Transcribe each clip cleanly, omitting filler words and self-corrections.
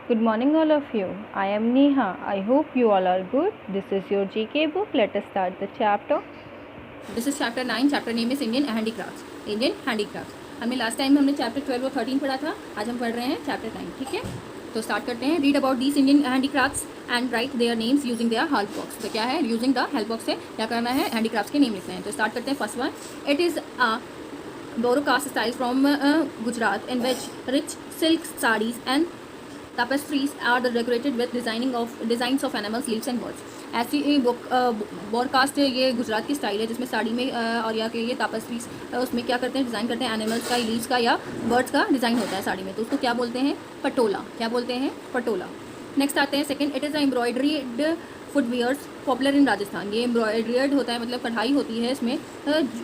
Good morning, all of you. I am Neha. I hope you all are good. This is your GK book. Let us start the chapter. This is chapter 9. Chapter name is Indian handicrafts. Indian handicraft हमने last time हमने chapter 12 और 13 पढ़ा था. आज हम पढ़ रहे हैं चैप्टर 9. ठीक है, तो स्टार्ट करते हैं. Read about these Indian handicrafts and right their names using their help box. तो क्या है, यूजिंग द हेल्प बॉक्स से क्या करना है, हैंडीक्राफ्ट्स के नेम लिखने हैं. तो स्टार्ट करते हैं. First one, it is a brocade style from Gujarat in which rich silk saris and tapestries are decorated with designs of animals, leaves and birds. ऐसी बोरकास्ट ये गुजरात की स्टाइल है जिसमें साड़ी में और या कि ये तापस्ट्रीज उसमें क्या करते हैं, डिज़ाइन करते हैं एनिमल्स का, लीव्स का या बर्ड्स का डिज़ाइन होता है साड़ी में. तो उसको क्या बोलते हैं, पटोला. क्या बोलते हैं, पटोला. नेक्स्ट आते हैं second, it is a embroidered footwears popular in Rajasthan. ये एम्ब्रॉयडरीड होता है, मतलब कढ़ाई होती है इसमें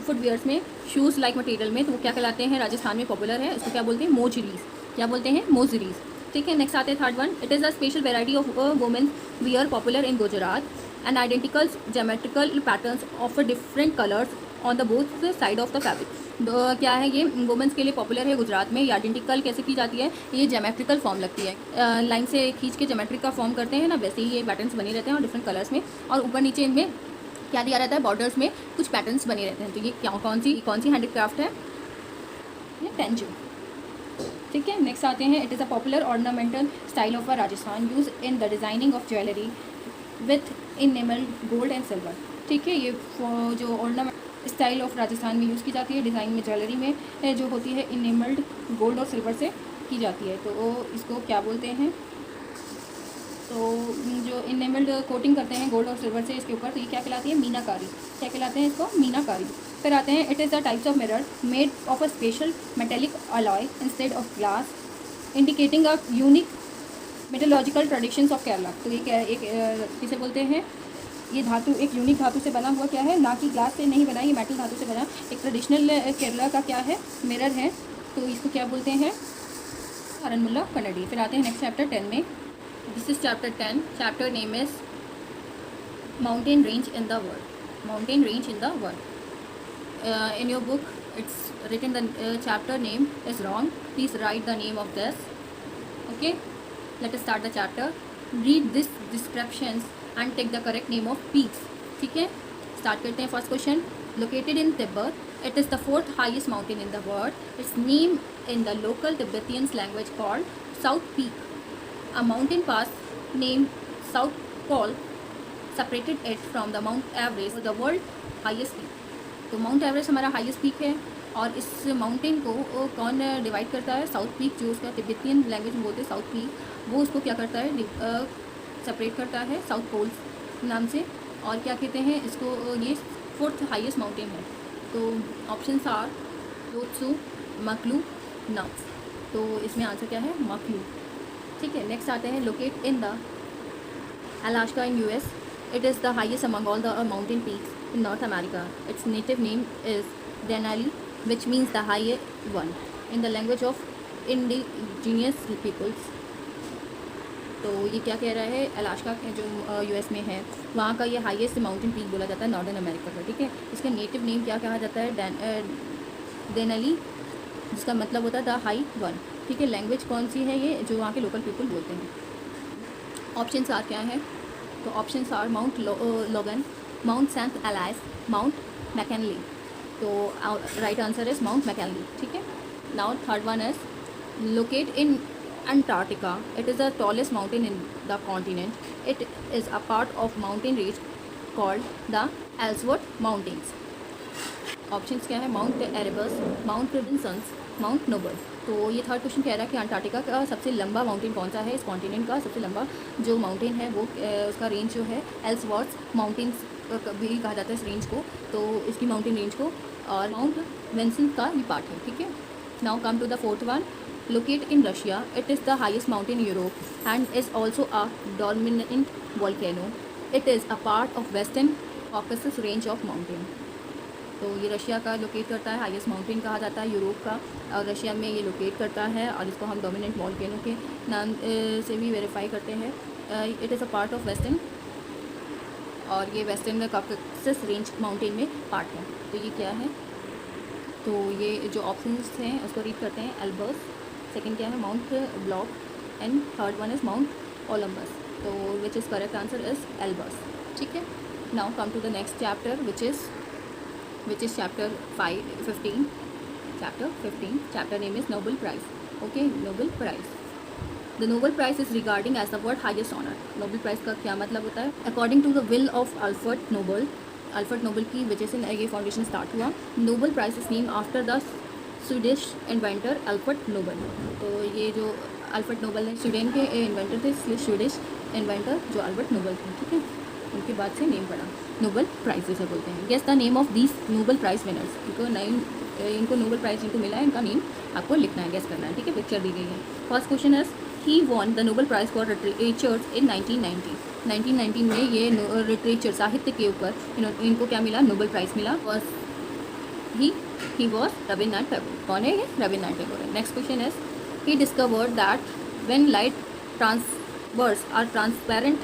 फुटवियर्स में, शूज़ लाइक मटेरियल में. तो वो क्या कहलाते हैं, राजस्थान में पॉपुलर है. इसको क्या बोलते हैं, मोजरीज. क्या बोलते हैं, मोजरीज. ठीक है, नेक्स्ट आते हैं third one, it is a special variety of women wear popular in Gujarat and identical geometrical patterns of different colours on the both side of the fabric. क्या है, ये वुमेंस के लिए पॉपुलर है गुजरात में. ये आइडेंटिकल कैसे की जाती है, ये जेमेट्रिकल फॉर्म लगती है, लाइन से खींच के जेमेट्रिक का फॉर्म करते हैं ना, वैसे ही ये पैटर्न्स बने रहते हैं और डिफरेंट कलर्स में. और ऊपर नीचे इनमें क्या दिया रहता है, बॉर्डर्स में कुछ पैटर्न्स बने रहते हैं. तो ये क्या कौन सी हैंडीक्राफ्ट है, ये पेंजू. ठीक है, नेक्स्ट आते हैं, it is a popular ornamental style of Rajasthan use in the designing of jewellery with enamelled gold and silver. ठीक है, ये जो ऑर्नामेंट स्टाइल ऑफ राजस्थान में यूज़ की जाती है डिज़ाइन में ज्वेलरी में जो होती है इनेमल्ड गोल्ड और सिल्वर से की जाती है. तो इसको क्या बोलते हैं, तो जो इनेमल्ड कोटिंग करते हैं गोल्ड और सिल्वर से इसके ऊपर, तो ये क्या कहलाती है, मीनाकारी. क्या कहलाते हैं इसको, मीनाकारी. फिर आते हैं, it is the types of mirror made of a special metallic alloy instead of glass indicating a unique meteorological traditions of Kerala. तो ये एक किसे बोलते हैं, ये धातु एक यूनिक धातु से बना हुआ क्या है, ना कि ग्लास से नहीं बना, ये मेटल धातु से बना एक ट्रेडिशनल केरला का क्या है, मिरर है. तो इसको क्या बोलते हैं, आरनमुला कन्नडी. फिर आते हैं नेक्स्ट चैप्टर 10 में. This is chapter 10. Chapter name is mountain range in the world. Mountain range in the world. In your book it's written the chapter name is wrong. Please write the name of this. Okay, let us start the chapter. Read this descriptions and take the correct name of peaks. ठीक है, start करते हैं. First question, located in Tibet, it is the fourth highest mountain in the world. It's name in the local तिब्बतियंस language called south peak. A mountain pass name south Paul separated it from the Mount Everest, the world highest peak. तो mount Everest हमारा highest peak है और इस mountain को कौन divide करता है, south peak, जो उसका तिब्बतियन लैंग्वेज में बोलते हैं साउथ पीक, वो उसको क्या करता है, सेपरेट करता है साउथ पोल्स नाम से. और क्या कहते हैं इसको, ये फोर्थ हाईएस्ट माउंटेन है. तो ऑप्शन आर लोत्सु, मकलू, नक्स. तो इसमें आंसर क्या है, मकलू. ठीक है, नेक्स्ट आते हैं, locate in the Alaska in US. It is the highest among all the mountain peaks in North America. Its native name is Denali, which means the highest one in the language of indigenous peoples. तो ये क्या कह रहा है, Alaska के जो US में है वहाँ का ये हाईएस्ट माउंटेन पीक बोला जाता है नॉर्दर्न अमेरिका का. ठीक है, इसका नेटिव नेम क्या कहा जाता है, डेनली, जिसका मतलब होता है द हाई वन. ठीक है, लैंग्वेज कौन सी है, ये जो वहाँ के लोकल पीपल बोलते हैं. ऑप्शन आर क्या है, तो option are Mount Logan, Mount Saint Elias, Mount McKinley. तो right answer is Mount McKinley. ठीक है, now third one is locate in Antarctica. It is the tallest mountain in the continent. It is a part of mountain range called the Ellsworth Mountains. Options क्या है, Mount Erebus, Mount Vinsons, Mount Noble. तो ये third question कह रहा है कि Antarctica का सबसे लंबा माउंटेन कौन सा है, इस कॉन्टिनेंट का सबसे लंबा जो माउंटेन है वो उसका रेंज जो है एल्सवर्थ माउंटेन्स भी कहा जाता है इस रेंज को, तो इसकी माउंटेन रेंज को. और माउंट विंसेंट का ये पार्ट है. ठीक है, now come to the fourth one, locate in Russia. It is the highest mountain Europe and is also a dominant volcano. It is a part of western Caucasus range of mountain. तो ये Russia का locate करता है, highest mountain कहा जाता है Europe का, और रशिया में ये लोकेट करता है और इसको हम डोमिनेंट वॉल्केनो के नाम से भी वेरीफाई करते हैं. It is a part of western, और ये वेस्टर्न कॉकसस रेंज माउंटेन में पार्ट है. तो ये क्या है, तो ये जो ऑप्शंस हैं उसको रीड करते हैं. एल्बर्स, सेकंड क्या है, Mount Blanc, and third one is Mount Olympus. तो which is correct answer is Elbrus. ठीक है. Now come to the next chapter which is chapter 15. Chapter name is Nobel Prize. Okay, Nobel Prize. The Nobel Prize is regarding as the word highest honor. Nobel Prize का क्या मतलब होता है? According to the will of Alfred Nobel की वजह से ये foundation start हुआ. Nobel Prize is named after the Swedish inventor Alfred Nobel. तो ये जो अल्फ्रेड नोबल है स्वीडन के इन्वेंटर थे, इसलिए स्वीडिश इन्वेंटर जो अल्फ्रेड नोबल थे. ठीक है, उनके बाद से नेम पड़ा. नोबल प्राइज जैसे बोलते हैं. Guess the name of these Nobel prize winners. इनको नोबल प्राइज़ जिनको मिला है इनका नेम आपको लिखना है, गेस करना है. ठीक है, पिक्चर दी गई है. First question is he won the Nobel prize for literature in 1919 में ये लिटरेचर साहित्य के ऊपर इनको क्या मिला? नोबल प्राइज़ मिला. He was Rabindranath Tagore. कौन है ये? रविन्द्रनाथ टैगोर है. Next question is he discovered that when light transverse are transparent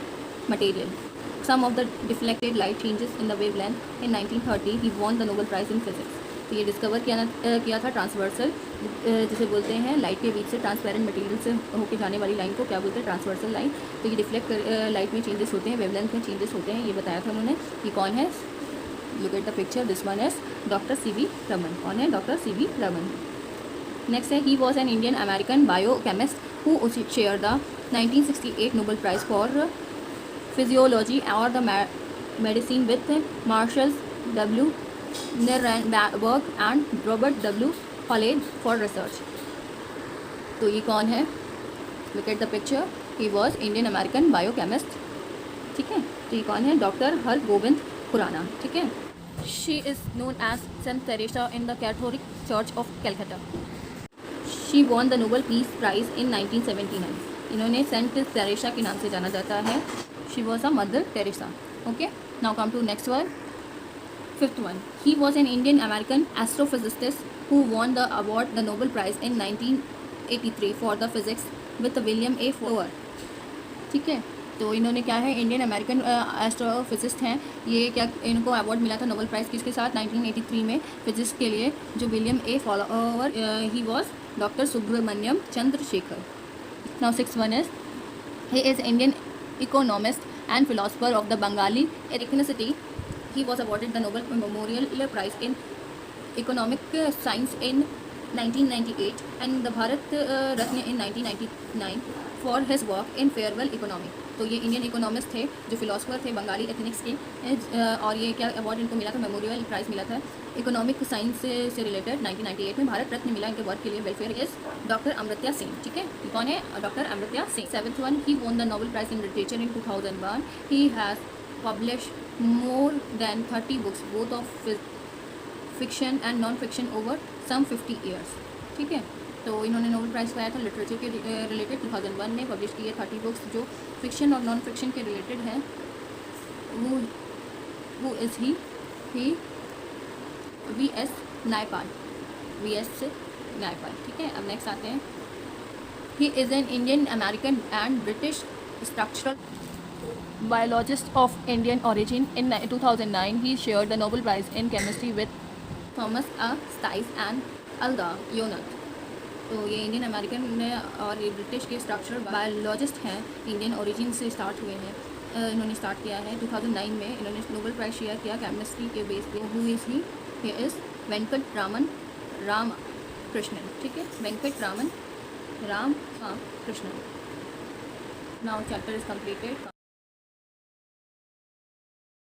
material some of the deflected light changes in the wavelength. In 1930 he won the Nobel Prize in Physics. तो ये discover किया था transversal, जिसे बोलते हैं light के बीच से transparent material से होके जाने वाली लाइन को क्या बोलते हैं? Transversal line. तो ये डिफ्लेक्ट लाइट में चेंजेस होते हैं, वेवलेंथ में चेंजेस होते हैं, ये बताया था उन्होंने. ये कौन है? Look at the picture. This one is doctor C.V. Raman. कौन है? Doctor C.V. रमन. नेक्स्ट है he was an Indian American biochemist who share the 1968 Nobel prize for physiology or the medicine with Marshall W. Nirenberg and Robert W. College for research. तो ये कौन है? Look at the picture. He was Indian American biochemist. ठीक है, तो ये कौन है? डॉक्टर हरगोविंद खुराना. ठीक है. She is known as saint Teresa in the Catholic church of Calcutta. She won the Nobel peace prize in 1979. इन्होंने सेंट तेरेसा के नाम से जाना जाता है. She was a mother Teresa. Okay, now come to next one. Fifth one, he was an Indian American astrophysicist who won the award the Nobel prize in 1983 for the physics with William A Fowler. ठीक है, तो इन्होंने क्या है? Indian American astrophysicist हैं. ये क्या इनको अवार्ड मिला था नोबल प्राइज़ किसके साथ? 1983 में फिजिक्स के लिए जो William A Fowler. He was doctor Subrahmanyan Chandrasekhar. Now six one is he is Indian economist and philosopher of the Bengali ethnicity. He was awarded the Nobel Memorial Prize in Economic Science in 1998 and the Bharat Ratna in 1999 for his work in farewell economy. तो ये Indian economist थे जो philosopher थे Bengali ethnics के. और ये क्या award इनको मिला था? मेमोरियल प्राइज़ मिला था इकोनॉमिक साइंस से रिलेटेड. 1998 में भारत रत्न मिला इनके वर्क के लिए. Welfare is doctor Amartya Singh. ठीक है, कौन है? Doctor Amartya Singh. Seventh one, he won the Nobel prize in literature in 2001. He has published more than 30 books both of fiction and non fiction over some 50 years. ठीक है, तो इन्होंने नोबेल प्राइज़ पाया था लिटरेचर के रिलेटेड. 2001 में पब्लिश किए 30 books जो फिक्शन और नॉन फिक्शन के रिलेटेड हैं. वो इज़ ही V.S. नायपाल. ठीक है, अब नेक्स्ट आते हैं. He is an Indian American and British structural biologist of Indian origin. In 2009 he shared the Nobel prize in chemistry with Thomas Steitz and Ada Yonath. तो ये Indian American और ये British के स्ट्रक्चरल बायोलॉजिस्ट हैं. Indian origin से start हुए हैं. इन्होंने स्टार्ट किया है 2009 में. इन्होंने नोबेल प्राइज़ शेयर किया केमिस्ट्री के बेस पे. Who is he? He is Venkat Raman Ramakrishnan. ठीक है, Venkatraman Ramakrishnan. Now chapter is completed.